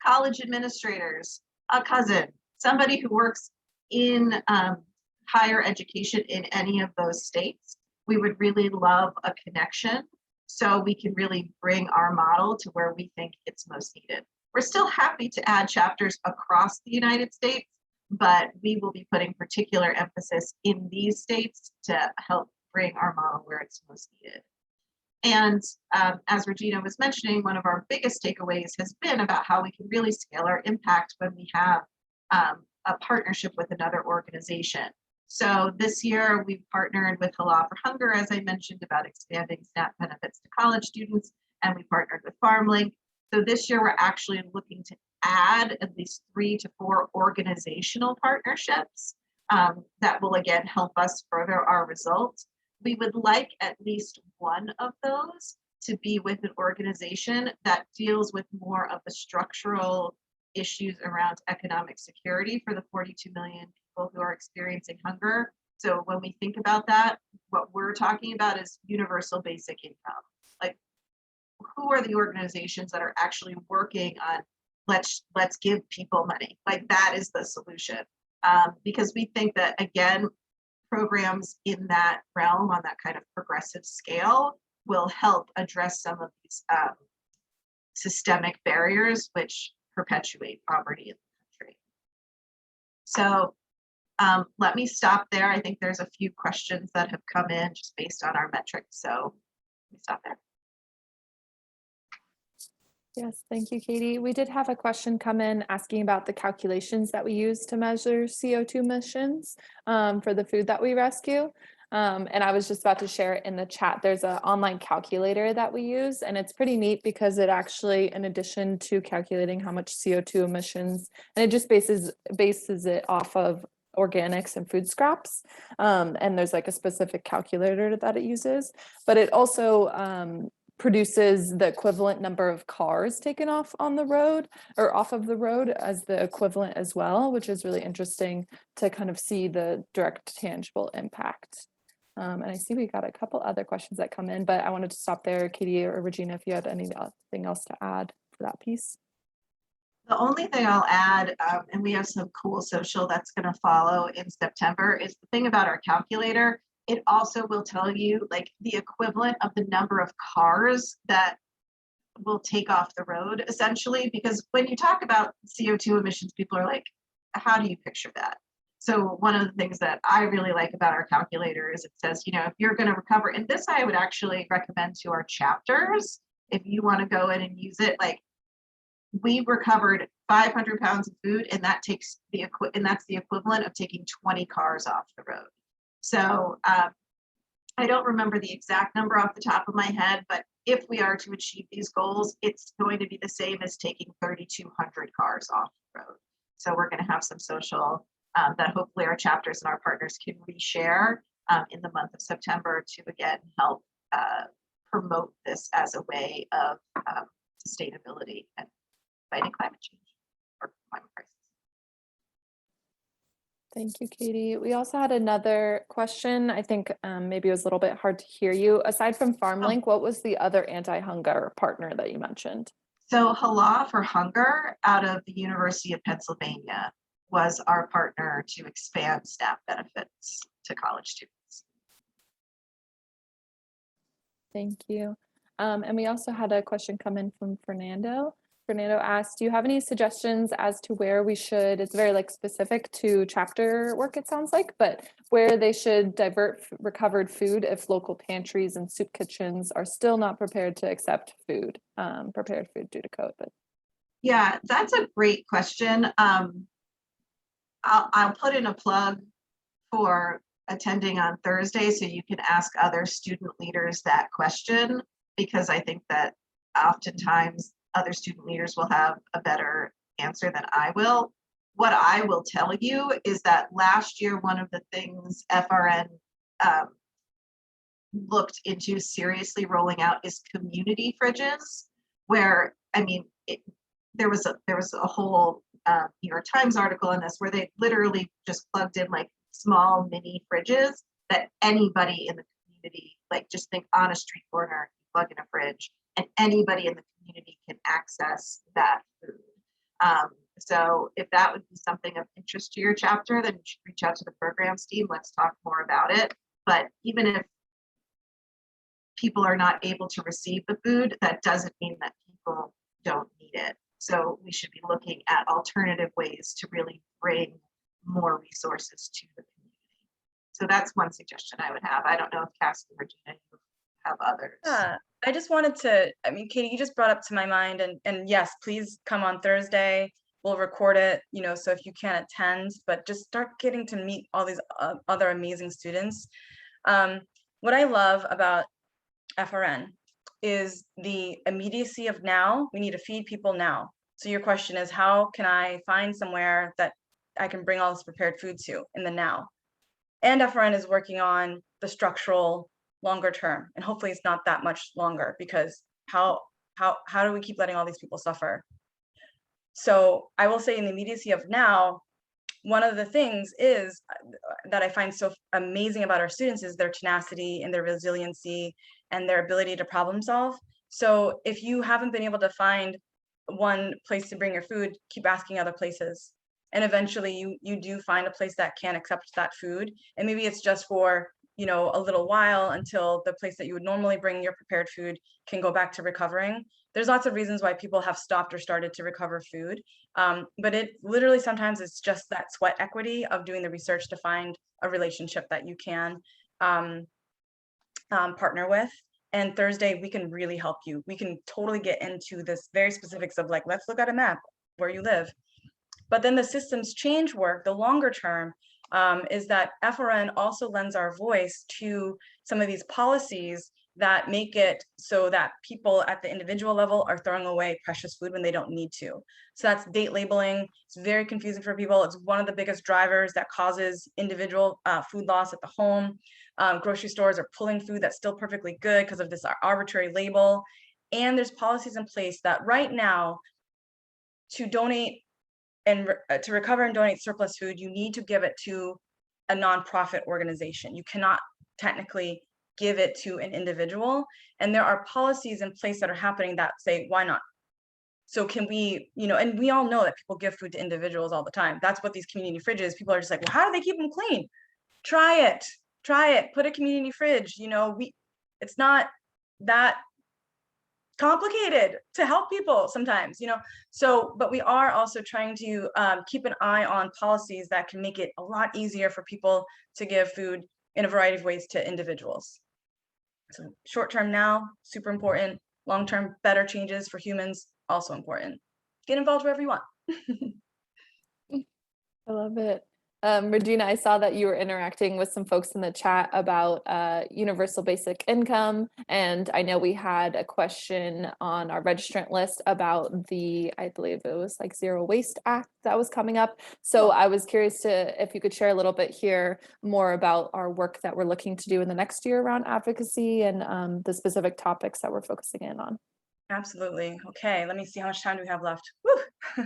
college administrators, a cousin, somebody who works in higher education in any of those states, we would really love a connection so we can really bring our model to where we think it's most needed. We're still happy to add chapters across the United States, but we will be putting particular emphasis in these states to help bring our model where it's most needed. And as Regina was mentioning, one of our biggest takeaways has been about how we can really scale our impact when we have a partnership with another organization. So this year we've partnered with Halal for Hunger, as I mentioned, about expanding SNAP benefits to college students, and we partnered with Farmland. So this year we're actually looking to add at least 3 to 4 organizational partnerships that will again help us further our results. We would like at least one of those to be with an organization that deals with more of the structural issues around economic security for the 42 million people who are experiencing hunger. So when we think about that, what we're talking about is universal basic income. Like, who are the organizations that are actually working on let's give people money? Like, that is the solution. Because we think that, again, programs in that realm on that kind of progressive scale will help address some of these systemic barriers which perpetuate poverty in the country. So let me stop there. I think there's a few questions that have come in just based on our metrics. So let me stop there. Yes, thank you, Katie. We did have a question come in asking about the calculations that we use to measure CO2 emissions for the food that we rescue. And I was just about to share it in the chat. There's an online calculator that we use, and it's pretty neat because it actually, in addition to calculating how much CO2 emissions, and it just bases it off of organics and food scraps. And there's like a specific calculator that it uses, but it also produces the equivalent number of cars taken off on the road or off of the road as the equivalent as well, which is really interesting to kind of see the direct tangible impact. And I see we got a couple other questions that come in, but I wanted to stop there, Katie or Regina, if you had anything else to add for that piece. The only thing I'll add, and we have some cool social that's going to follow in September, is the thing about our calculator. It also will tell you like the equivalent of the number of cars that will take off the road, essentially, because when you talk about CO2 emissions, people are like, how do you picture that? So one of the things that I really like about our calculator is it says, you know, if you're going to recover, and this I would actually recommend to our chapters, if you want to go in and use it, like we recovered 500 pounds of food, and that's the equivalent of taking 20 cars off the road. So I don't remember the exact number off the top of my head, but if we are to achieve these goals, it's going to be the same as taking 3,200 cars off the road. So we're going to have some social that hopefully our chapters and our partners can reshare in the month of September to again help promote this as a way of sustainability and fighting climate change or climate crisis. Thank you, Katie. We also had another question. I think maybe it was a little bit hard to hear you. Aside from FarmLink, what was the other anti-hunger partner that you mentioned? So Hala for Hunger out of the University of Pennsylvania was our partner to expand SNAP benefits to college students. Thank you. And we also had a question come in from Fernando. Fernando asked, do you have any suggestions as to where we should, it's very like specific to chapter work, it sounds like, but where they should divert recovered food if local pantries and soup kitchens are still not prepared to accept food, prepared food due to COVID? Yeah, that's a great question. I'll put in a plug for attending on Thursday so you can ask other student leaders that question, because I think that oftentimes other student leaders will have a better answer than I will. What I will tell you is that last year, one of the things FRN looked into seriously rolling out is community fridges, where, I mean, there was a whole New York Times article on this where they literally just plugged in like small mini fridges that anybody in the community, like just think on a street corner, plug in a fridge, and anybody in the community can access that food. So if that would be something of interest to your chapter, then you should reach out to the programs team. Let's talk more about it. But even if people are not able to receive the food, that doesn't mean that people don't need it. So we should be looking at alternative ways to really bring more resources to the community. So that's one suggestion I would have. I don't know if Cassie and Regina, you have others. Yeah, I just wanted to, I mean, Katie, you just brought up to my mind, and yes, please come on Thursday. We'll record it, you know, so if you can't attend, but just start getting to meet all these other amazing students. What I love about FRN is the immediacy of now. We need to feed people now. So your question is, how can I find somewhere that I can bring all this prepared food to in the now? And FRN is working on the structural longer term, and hopefully it's not that much longer, because how do we keep letting all these people suffer? So I will say, in the immediacy of now, one of the things is that I find so amazing about our students is their tenacity and their resiliency and their ability to problem solve. So if you haven't been able to find one place to bring your food, keep asking other places. And eventually you do find a place that can accept that food. And maybe it's just for, you know, a little while until the place that you would normally bring your prepared food can go back to recovering. There's lots of reasons why people have stopped or started to recover food. But it literally sometimes it's just that sweat equity of doing the research to find a relationship that you can partner with. And Thursday, we can really help you. We can totally get into this very specifics of like, let's look at a map where you live. But then the systems change work, the longer term, is that FRN also lends our voice to some of these policies that make it so that people at the individual level are throwing away precious food when they don't need to. So that's date labeling. It's very confusing for people. It's one of the biggest drivers that causes individual food loss at the home. Grocery stores are pulling food that's still perfectly good because of this arbitrary label. And there's policies in place that right now to donate and to recover and donate surplus food, you need to give it to a nonprofit organization. You cannot technically give it to an individual. And there are policies in place that are happening that say, why not? So can we, you know, and we all know that people give food to individuals all the time. That's what these community fridges, people are just like, well, how do they keep them clean? Try it, put a community fridge, you know, it's not that complicated to help people sometimes, you know. So, but we are also trying to keep an eye on policies that can make it a lot easier for people to give food in a variety of ways to individuals. So short term now, super important. Long term, better changes for humans, also important. Get involved wherever you want. I love it. Regina, I saw that you were interacting with some folks in the chat about universal basic income. And I know we had a question on our registrant list about the, I believe it was like Zero Waste Act that was coming up. So I was curious if you could share a little bit here more about our work that we're looking to do in the next year around advocacy and the specific topics that we're focusing in on. Absolutely. Okay, let me see how much time do we have left. Woo!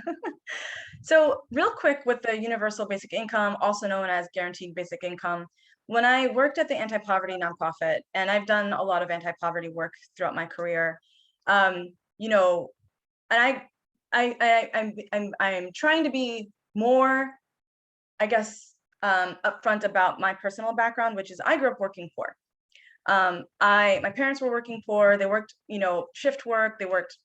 So real quick with the universal basic income, also known as guaranteed basic income, when I worked at the anti-poverty nonprofit, and I've done a lot of anti-poverty work throughout my career, you know, and I'm trying to be more, I guess, upfront about my personal background, which is I grew up working poor. My parents were working poor. They worked, you know, shift work. They worked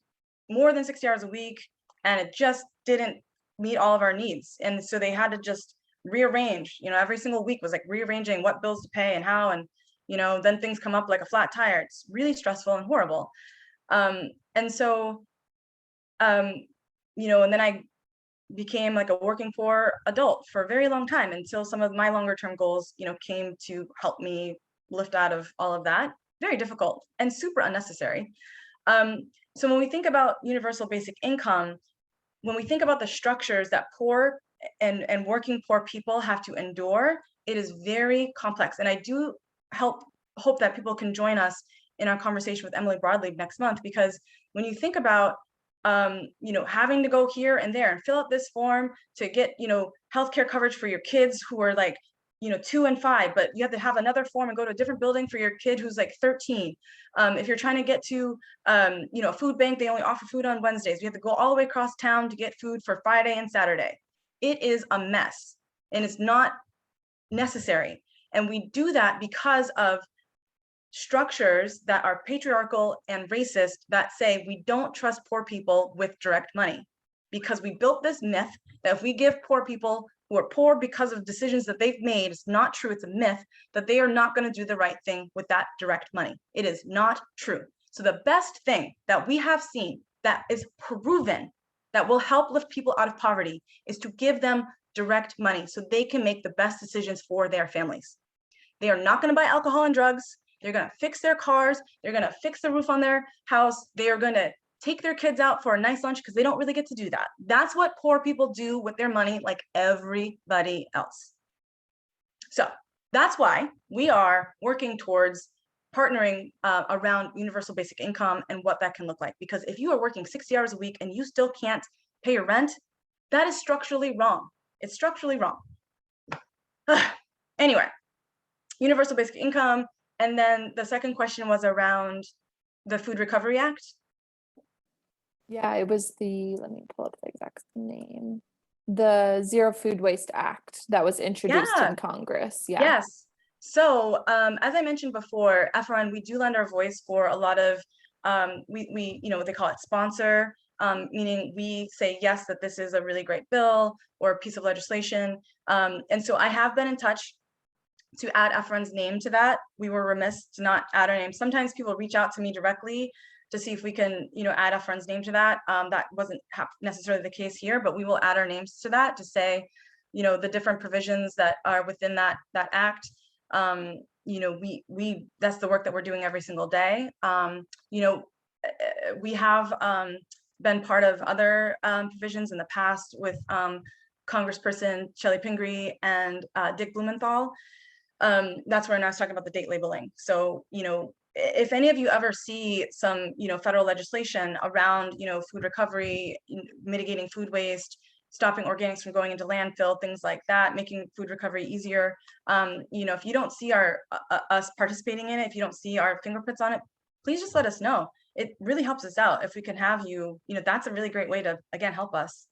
more than 60 hours a week, and it just didn't meet all of our needs. And so they had to just rearrange, you know, every single week was like rearranging what bills to pay and how, and, you know, then things come up like a flat tire. It's really stressful and horrible. And so, you know, and then I became like a working poor adult for a very long time until some of my longer term goals, you know, came to help me lift out of all of that. Very difficult and super unnecessary. So when we think about universal basic income, when we think about the structures that poor and working poor people have to endure, it is very complex. And I do hope that people can join us in our conversation with Emily Broadleaf next month, because when you think about you know, having to go here and there and fill out this form to get, you know, healthcare coverage for your kids who are like, you know, 2 and 5, but you have to have another form and go to a different building for your kid who's like 13. If you're trying to get to, you know, a food bank, they only offer food on Wednesdays. We have to go all the way across town to get food for Friday and Saturday. It is a mess and it's not necessary. And we do that because of structures that are patriarchal and racist that say we don't trust poor people with direct money, because we built this myth that if we give poor people who are poor because of decisions that they've made, it's not true, it's a myth, that they are not going to do the right thing with that direct money. It is not true. So the best thing that we have seen that is proven that will help lift people out of poverty is to give them direct money so they can make the best decisions for their families. They are not going to buy alcohol and drugs. They're going to fix their cars. They're going to fix the roof on their house. They are going to take their kids out for a nice lunch because they don't really get to do that. That's what poor people do with their money, like everybody else. So that's why we are working towards partnering around universal basic income and what that can look like. Because if you are working 60 hours a week and you still can't pay your rent, that is structurally wrong. It's structurally wrong. Anyway, universal basic income. And then the second question was around the Food Recovery Act. Yeah, it was let me pull up the exact name. The Zero Food Waste Act that was introduced in Congress. Yeah. Yes. So as I mentioned before, FRN, we do lend our voice for a lot of, we they call it sponsor, meaning we say, yes, that this is a really great bill or a piece of legislation. And so I have been in touch to add FRN's name to that. We were remiss to not add our name. Sometimes people reach out to me directly to see if we can, add FRN's name to that. That wasn't necessarily the case here, but we will add our names to that to say, the different provisions that are within that act. We that's the work that we're doing every single day. We have been part of other provisions in the past with Congressperson Shelley Pingree and Dick Blumenthal. That's where I was talking about the date labeling. So, if any of you ever see some, federal legislation around, food recovery, mitigating food waste, stopping organics from going into landfill, things like that, making food recovery easier. If you don't see us participating in it, if you don't see our fingerprints on it, please just let us know. It really helps us out if we can have you, that's a really great way to, again, help us.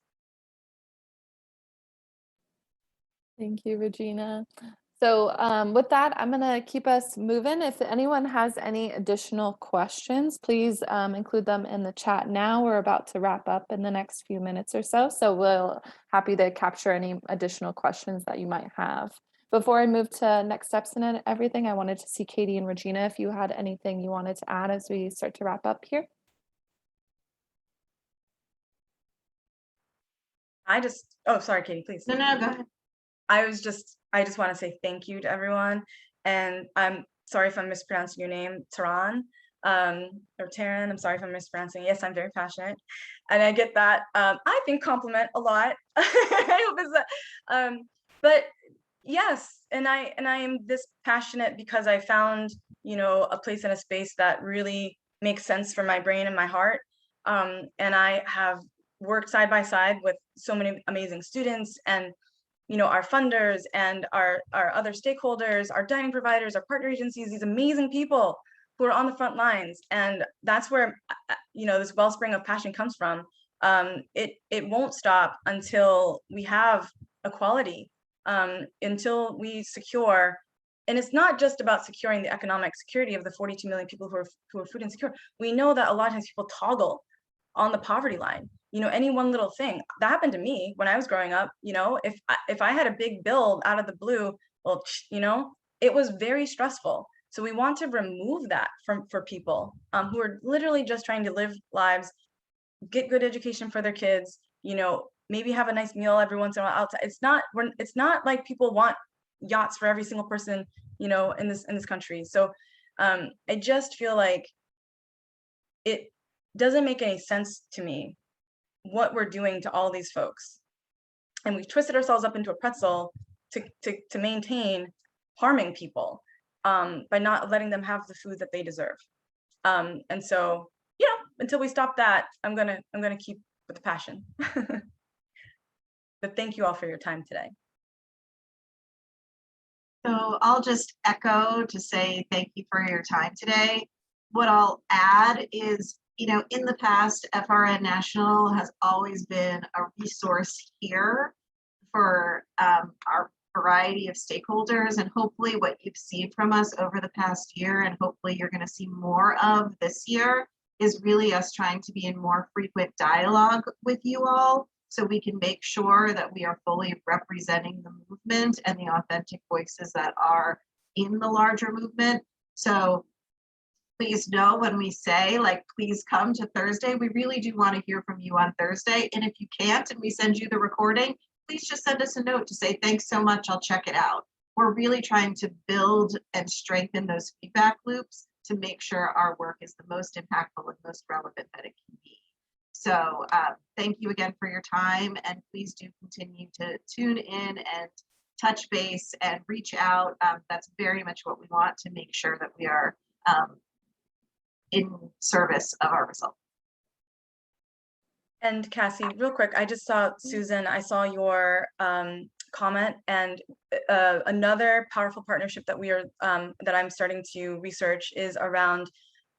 Thank you, Regina. So with that, I'm going to keep us moving. If anyone has any additional questions, please include them in the chat now. We're about to wrap up in the next few minutes or so. So we'll happy to capture any additional questions that you might have. Before I move to next steps and everything, I wanted to see Katie and Regina if you had anything you wanted to add as we start to wrap up here. Oh, sorry, Katie, please. No, go ahead. I just want to say thank you to everyone. And I'm sorry if I'm mispronouncing your name, Taran, or Taryn. I'm sorry if I'm mispronouncing. Yes, I'm very passionate. And I get that. I think compliment a lot. I hope it's that. But yes, and I am this passionate because I found, a place in a space that really makes sense for my brain and my heart. And I have worked side by side with so many amazing students and our funders and our other stakeholders, our dining providers, our partner agencies, these amazing people who are on the front lines. And that's where, this wellspring of passion comes from. It won't stop until we have equality, until we secure, and it's not just about securing the economic security of the 42 million people who are food insecure. We know that a lot of times people toggle on the poverty line. Any one little thing that happened to me when I was growing up, if I had a big bill out of the blue, well, it was very stressful. So we want to remove that for people who are literally just trying to live lives, get good education for their kids, maybe have a nice meal every once in a while outside. It's not like people want yachts for every single person, in this country. So I just feel like it doesn't make any sense to me what we're doing to all these folks. And we've twisted ourselves up into a pretzel to maintain harming people by not letting them have the food that they deserve. And so, until we stop that, I'm gonna keep with the passion. But thank you all for your time today. So I'll just echo to say thank you for your time today. What I'll add is, in the past, FRN National has always been a resource here for our variety of stakeholders, and hopefully what you've seen from us over the past year, and hopefully you're going to see more of this year, is really us trying to be in more frequent dialogue with you all so we can make sure that we are fully representing the movement and the authentic voices that are in the larger movement. So please know when we say, please come to Thursday, we really do want to hear from you on Thursday. And if you can't and we send you the recording, please just send us a note to say, thanks so much, I'll check it out. We're really trying to build and strengthen those feedback loops to make sure our work is the most impactful and most relevant that it can be. So thank you again for your time, and please do continue to tune in and touch base and reach out. That's very much what we want to make sure that we are in service of our results. And Cassie, real quick, I just saw Susan, I saw your comment, and another powerful partnership that that I'm starting to research is around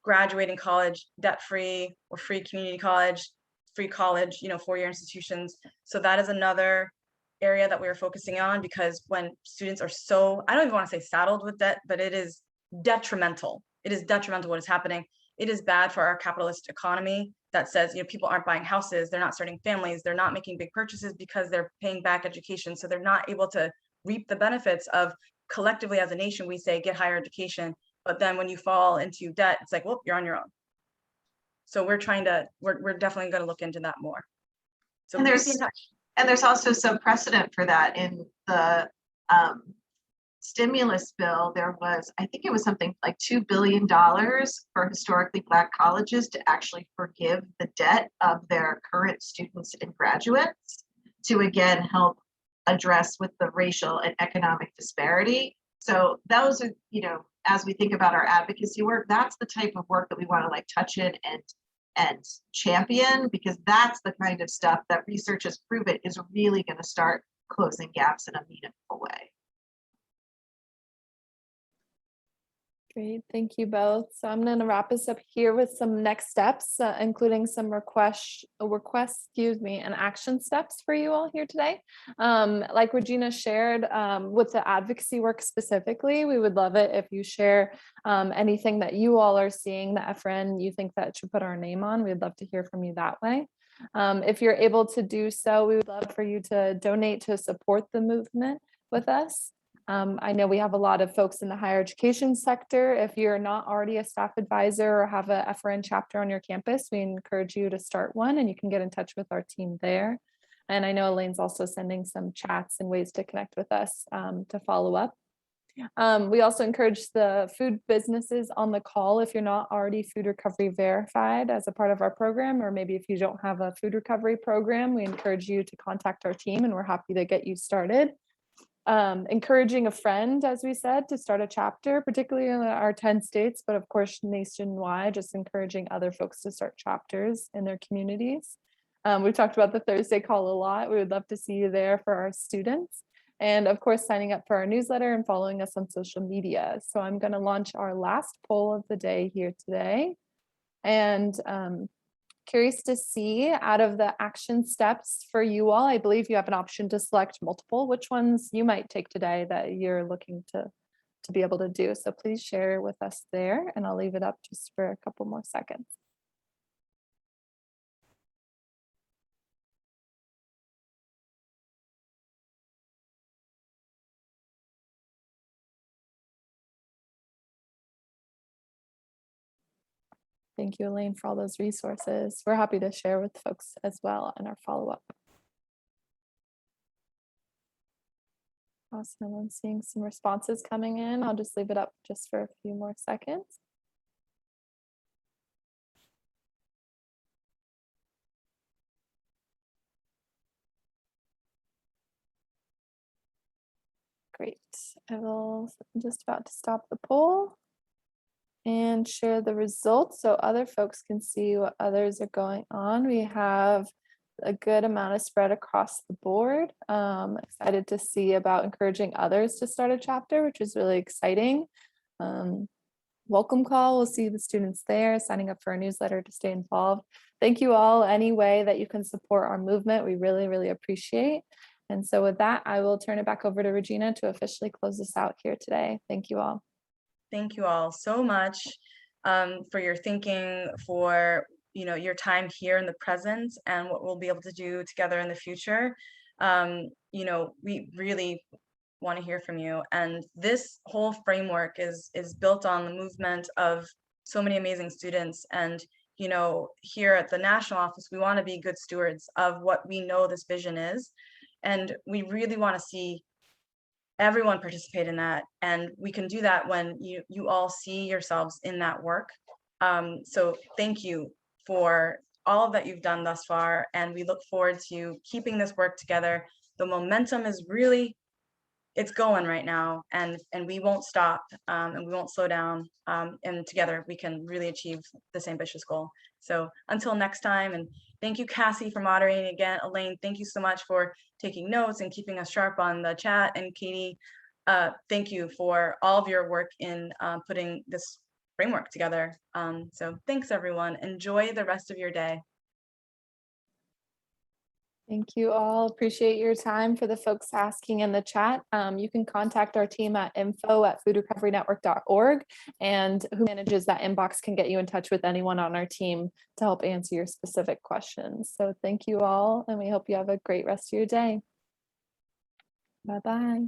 graduating college debt-free or free community college, free college, 4-year institutions. So that is another area that we are focusing on, because when students are so, I don't even want to say saddled with debt, but it is detrimental. It is detrimental what is happening. It is bad for our capitalist economy that says, people aren't buying houses, they're not starting families, they're not making big purchases because they're paying back education. So they're not able to reap the benefits of, collectively as a nation, we say get higher education. But then when you fall into debt, it's like, well, you're on your own. So we're definitely going to look into that more. So and there's also some precedent for that in the stimulus bill. There was, I think it was something like $2 billion for historically Black colleges to actually forgive the debt of their current students and graduates, to again help address with the racial and economic disparity. So those are, as we think about our advocacy work, that's the type of work that we want to like touch in and champion, because that's the kind of stuff that research has proven is really going to start closing gaps in a meaningful way. Great, thank you both. So I'm going to wrap us up here with some next steps, including some requests, and action steps for you all here today. Like Regina shared, with the advocacy work specifically, we would love it if you share anything that you all are seeing that FRN you think that should put our name on. We'd love to hear from you that way. If you're able to do so, we would love for you to donate to support the movement with us. I know we have a lot of folks in the higher education sector. If you're not already a staff advisor or have a FRN chapter on your campus, we encourage you to start one, and you can get in touch with our team there. And I know Elaine's also sending some chats and ways to connect with us to follow up. We also encourage the food businesses on the call, if you're not already food recovery verified as a part of our program, or maybe if you don't have a food recovery program, we encourage you to contact our team and we're happy to get you started. Encouraging a friend, as we said, to start a chapter, particularly in our 10 states, but of course nationwide, just encouraging other folks to start chapters in their communities. We've talked about the Thursday call a lot. We would love to see you there for our students. And of course, signing up for our newsletter and following us on social media. So I'm going to launch our last poll of the day here today. And curious to see, out of the action steps for you all, I believe you have an option to select multiple, which ones you might take today that you're looking to be able to do. So please share with us there, and I'll leave it up just for a couple more seconds. Thank you, Elaine, for all those resources. We're happy to share with folks as well in our follow-up. Awesome. I'm seeing some responses coming in. I'll just leave it up just for a few more seconds. Great. I'm just about to stop the poll and share the results so other folks can see what others are going on. We have a good amount of spread across the board. Excited to see about encouraging others to start a chapter, which is really exciting. Welcome call, we'll see the students there, signing up for our newsletter to stay involved. Thank you all any way that you can support our movement. We really, really appreciate. And so with that, I will turn it back over to Regina to officially close this out here today. Thank you all. Thank you all so much for your thinking, for your time here in the present, and what we'll be able to do together in the future. We really want to hear from you, and this whole framework is built on the movement of so many amazing students. And here at the national office, we want to be good stewards of what we know this vision is, and we really want to see everyone participate in that, and we can do that when you all see yourselves in that work. So thank you for all of that you've done thus far, and we look forward to keeping this work together. The momentum is really, it's going right now, and we won't stop, and we won't slow down, and together we can really achieve this ambitious goal. So until next time, and thank you, Cassie, for moderating again. Elaine, thank you so much for taking notes and keeping us sharp on the chat. And Katie, thank you for all of your work in putting this framework together. So thanks, everyone. Enjoy the rest of your day. Thank you all. Appreciate your time. For the folks asking in the chat, you can contact our team at info@foodrecoverynetwork.org, and who manages that inbox can get you in touch with anyone on our team to help answer your specific questions. So thank you all, and we hope you have a great rest of your day. Bye-bye.